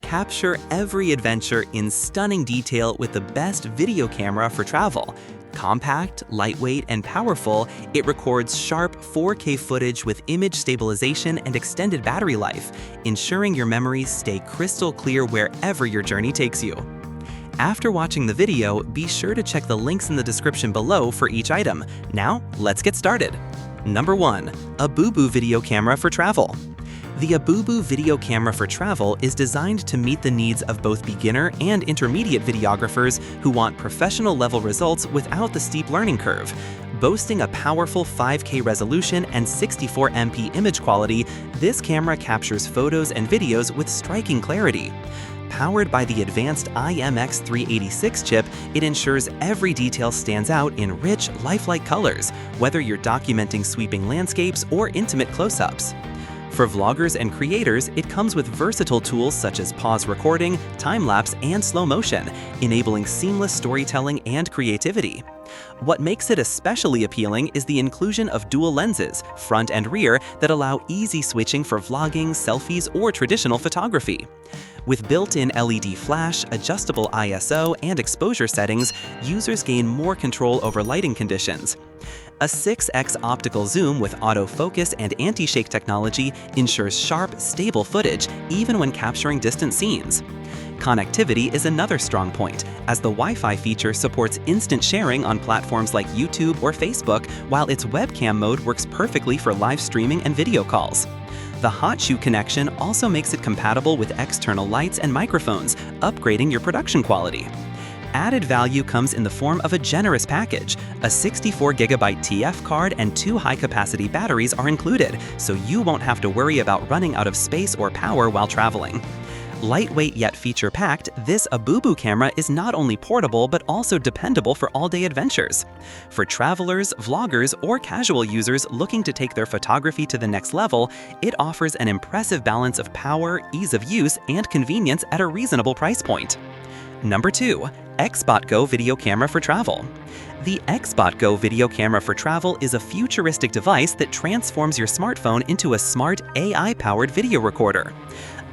Capture every adventure in stunning detail with the best video camera for travel. Compact, lightweight, and powerful, it records sharp 4K footage with image stabilization and extended battery life, ensuring your memories stay crystal clear wherever your journey takes you. After watching the video, be sure to check the links in the description below for each item. Now, let's get started. Number 1. Aboobu Video Camera for Travel. The Aboobu Video Camera for Travel is designed to meet the needs of both beginner and intermediate videographers who want professional-level results without the steep learning curve. Boasting a powerful 5K resolution and 64MP image quality, this camera captures photos and videos with striking clarity. Powered by the advanced IMX386 chip, it ensures every detail stands out in rich, lifelike colors, whether you're documenting sweeping landscapes or intimate close-ups. For vloggers and creators, it comes with versatile tools such as pause recording, time-lapse, and slow motion, enabling seamless storytelling and creativity. What makes it especially appealing is the inclusion of dual lenses, front and rear, that allow easy switching for vlogging, selfies, or traditional photography. With built-in LED flash, adjustable ISO, and exposure settings, users gain more control over lighting conditions. A 6x optical zoom with autofocus and anti-shake technology ensures sharp, stable footage even when capturing distant scenes. Connectivity is another strong point, as the Wi-Fi feature supports instant sharing on platforms like YouTube or Facebook, while its webcam mode works perfectly for live streaming and video calls. The hot shoe connection also makes it compatible with external lights and microphones, upgrading your production quality. Added value comes in the form of a generous package. A 64GB TF card and 2 high-capacity batteries are included, so you won't have to worry about running out of space or power while traveling. Lightweight yet feature-packed, this Aboobu camera is not only portable but also dependable for all-day adventures. For travelers, vloggers, or casual users looking to take their photography to the next level, it offers an impressive balance of power, ease of use, and convenience at a reasonable price point. Number 2. XbotGo Video Camera for Travel. The XbotGo Video Camera for Travel is a futuristic device that transforms your smartphone into a smart, AI-powered video recorder.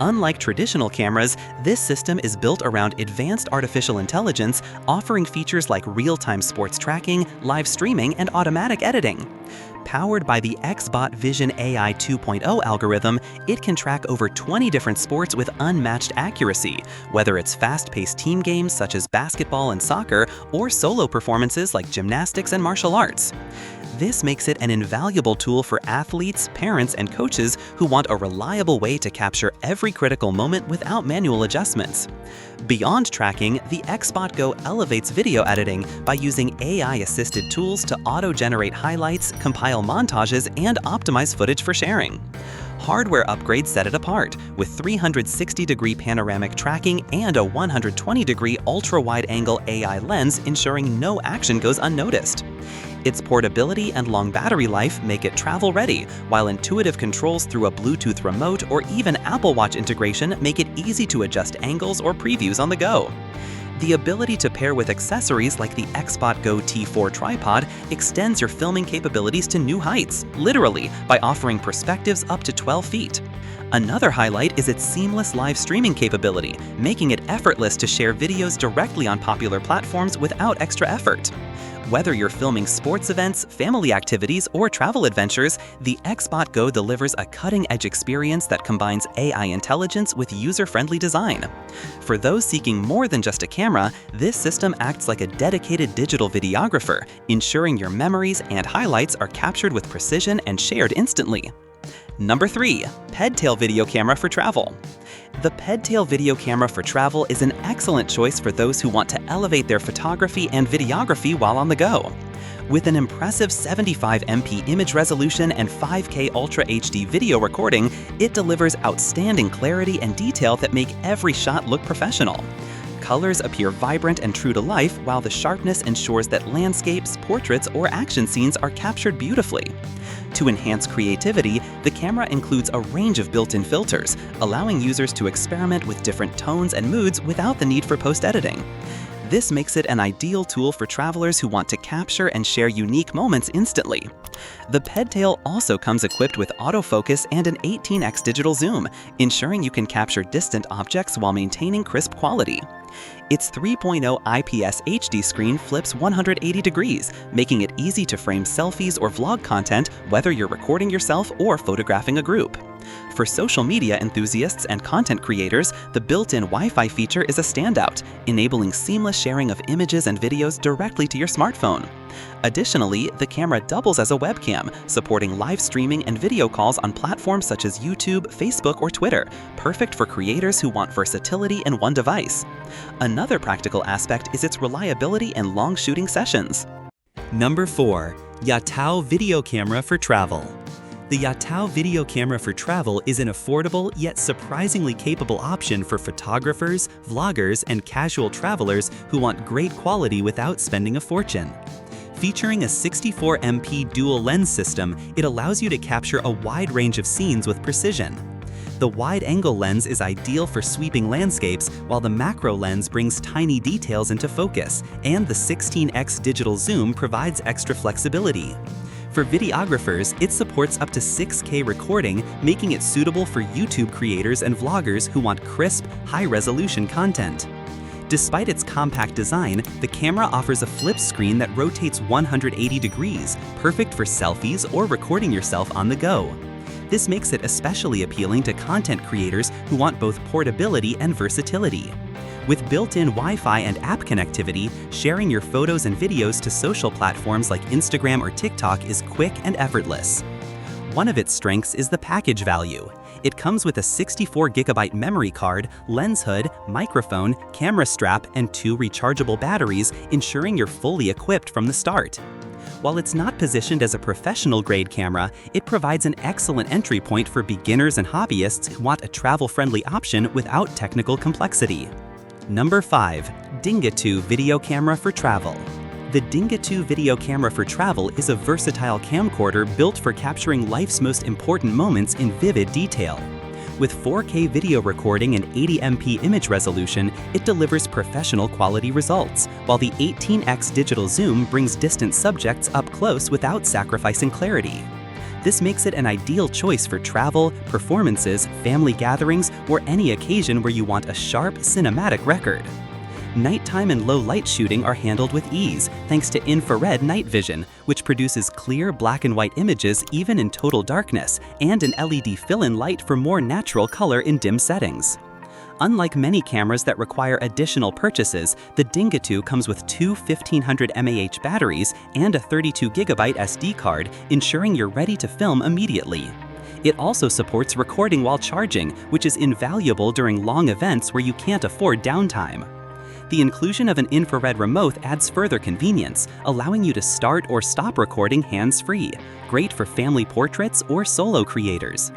Unlike traditional cameras, this system is built around advanced artificial intelligence, offering features like real-time sports tracking, live streaming, and automatic editing. Powered by the XBot Vision AI 2.0 algorithm, it can track over 20 different sports with unmatched accuracy, whether it's fast-paced team games such as basketball and soccer, or solo performances like gymnastics and martial arts. This makes it an invaluable tool for athletes, parents, and coaches who want a reliable way to capture every critical moment without manual adjustments. Beyond tracking, the XbotGo elevates video editing by using AI-assisted tools to auto-generate highlights, compile montages, and optimize footage for sharing. Hardware upgrades set it apart, with 360-degree panoramic tracking and a 120-degree ultra-wide-angle AI lens ensuring no action goes unnoticed. Its portability and long battery life make it travel-ready, while intuitive controls through a Bluetooth remote or even Apple Watch integration make it easy to adjust angles or previews on the go. The ability to pair with accessories like the XbotGo T4 tripod extends your filming capabilities to new heights, literally, by offering perspectives up to 12 feet. Another highlight is its seamless live streaming capability, making it effortless to share videos directly on popular platforms without extra effort. Whether you're filming sports events, family activities, or travel adventures, the XbotGo delivers a cutting-edge experience that combines AI intelligence with user-friendly design. For those seeking more than just a camera, this system acts like a dedicated digital videographer, ensuring your memories and highlights are captured with precision and shared instantly. Number 3. Pedtail Video Camera for Travel. The Pedtail Video Camera for Travel is an excellent choice for those who want to elevate their photography and videography while on the go. With an impressive 75MP image resolution and 5K Ultra HD video recording, it delivers outstanding clarity and detail that make every shot look professional. Colors appear vibrant and true to life, while the sharpness ensures that landscapes, portraits, or action scenes are captured beautifully. To enhance creativity, the camera includes a range of built-in filters, allowing users to experiment with different tones and moods without the need for post-editing. This makes it an ideal tool for travelers who want to capture and share unique moments instantly. The Pedtail also comes equipped with autofocus and an 18x digital zoom, ensuring you can capture distant objects while maintaining crisp quality. Its 3.0 IPS HD screen flips 180 degrees, making it easy to frame selfies or vlog content whether you're recording yourself or photographing a group. For social media enthusiasts and content creators, the built-in Wi-Fi feature is a standout, enabling seamless sharing of images and videos directly to your smartphone. Additionally, the camera doubles as a webcam, supporting live streaming and video calls on platforms such as YouTube, Facebook, or Twitter, perfect for creators who want versatility in one device. Another practical aspect is its reliability and long shooting sessions. Number 4. Yatao Video Camera for Travel. The Yatao Video Camera for Travel is an affordable yet surprisingly capable option for photographers, vloggers, and casual travelers who want great quality without spending a fortune. Featuring a 64MP dual lens system, it allows you to capture a wide range of scenes with precision. The wide-angle lens is ideal for sweeping landscapes, while the macro lens brings tiny details into focus, and the 16x digital zoom provides extra flexibility. For videographers, it supports up to 6K recording, making it suitable for YouTube creators and vloggers who want crisp, high-resolution content. Despite its compact design, the camera offers a flip screen that rotates 180 degrees, perfect for selfies or recording yourself on the go. This makes it especially appealing to content creators who want both portability and versatility. With built-in Wi-Fi and app connectivity, sharing your photos and videos to social platforms like Instagram or TikTok is quick and effortless. One of its strengths is the package value. It comes with a 64GB memory card, lens hood, microphone, camera strap, and 2 rechargeable batteries, ensuring you're fully equipped from the start. While it's not positioned as a professional-grade camera, it provides an excellent entry point for beginners and hobbyists who want a travel-friendly option without technical complexity. Number 5. DINGETU Video Camera for Travel. The DINGETU Video Camera for Travel is a versatile camcorder built for capturing life's most important moments in vivid detail. With 4K video recording and 80MP image resolution, it delivers professional quality results, while the 18x digital zoom brings distant subjects up close without sacrificing clarity. This makes it an ideal choice for travel, performances, family gatherings, or any occasion where you want a sharp, cinematic record. Nighttime and low light shooting are handled with ease thanks to infrared night vision, which produces clear black and white images even in total darkness, and an LED fill-in light for more natural color in dim settings. Unlike many cameras that require additional purchases, the DINGETU comes with 2 1500 mAh batteries and a 32GB SD card, ensuring you're ready to film immediately. It also supports recording while charging, which is invaluable during long events where you can't afford downtime. The inclusion of an infrared remote adds further convenience, allowing you to start or stop recording hands-free, great for family portraits or solo creators.